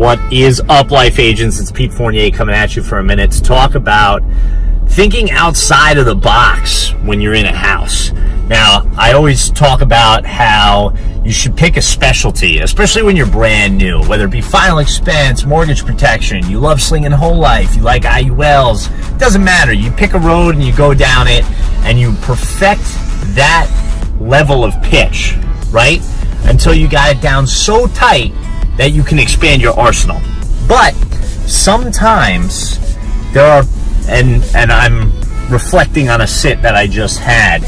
What is up, Life Agents? It's Pete Fournier coming at you for a minute to talk about thinking outside of the box when you're in a house. Now, I always talk about how you should pick a specialty, especially when you're brand new, whether it be final expense, mortgage protection, you love slinging whole life, you like IULs, it doesn't matter. You pick a road and you go down it and you perfect that level of pitch, right? Until you got it down so tight that you can expand your arsenal. But sometimes there are, and I'm reflecting on a sit that I just had,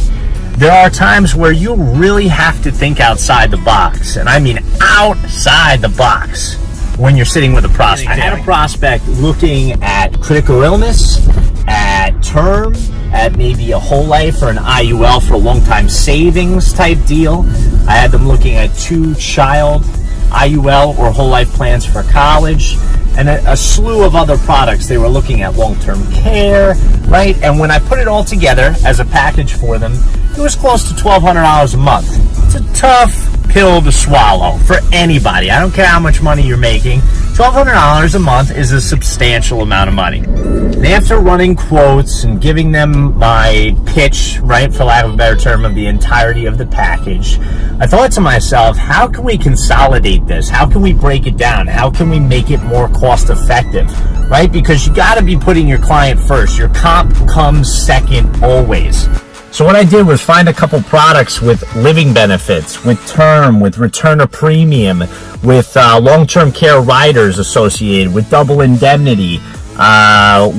there are times where you really have to think outside the box, and I mean outside the box when you're sitting with a prospect. I had a prospect looking at critical illness, at term, at maybe a whole life or an IUL for a long-time savings type deal. I had them looking at 2-child IUL or whole life plans for college, and a slew of other products. They were looking at long-term care, right? And when I put it all together as a package for them, it was close to $1,200 a month. It's a tough pill to swallow for anybody. I don't care how much money you're making. $1,200 a month is a substantial amount of money. And after running quotes and giving them my pitch, right, for lack of a better term, of the entirety of the package, I thought to myself, how can we consolidate this? How can we break it down? How can we make it more cost effective, right? Because you got to be putting your client first. Your comp comes second always. So what I did was find a couple products with living benefits, with term, with return of premium, with long-term care riders associated, with double indemnity,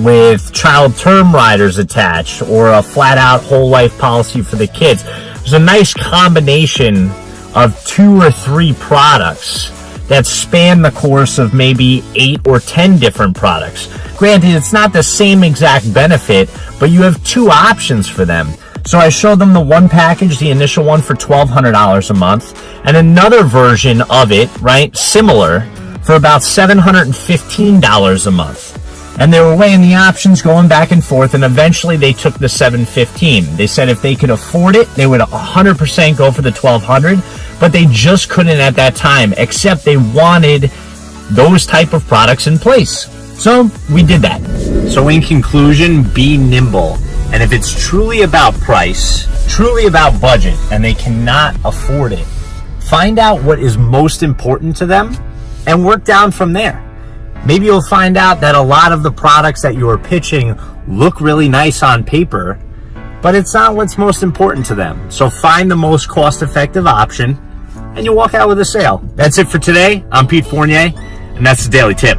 with child term riders attached, or a flat-out whole life policy for the kids. There's a nice combination of 2 or 3 products that span the course of maybe 8 or 10 different products. Granted, it's not the same exact benefit, but you have 2 options for them. So I showed them the one package, the initial one, for $1,200 a month, and another version of it, right, similar, for about $715 a month. And they were weighing the options, going back and forth, and eventually they took the $715. They said if they could afford it, they would 100% go for the $1,200, but they just couldn't at that time, except they wanted those type of products in place. So we did that. So in conclusion, be nimble. And if it's truly about price, truly about budget, and they cannot afford it, find out what is most important to them and work down from there. Maybe you'll find out that a lot of the products that you are pitching look really nice on paper, but it's not what's most important to them. So find the most cost-effective option, and you'll walk out with a sale. That's it for today. I'm Pete Fournier, and that's the Daily Tip.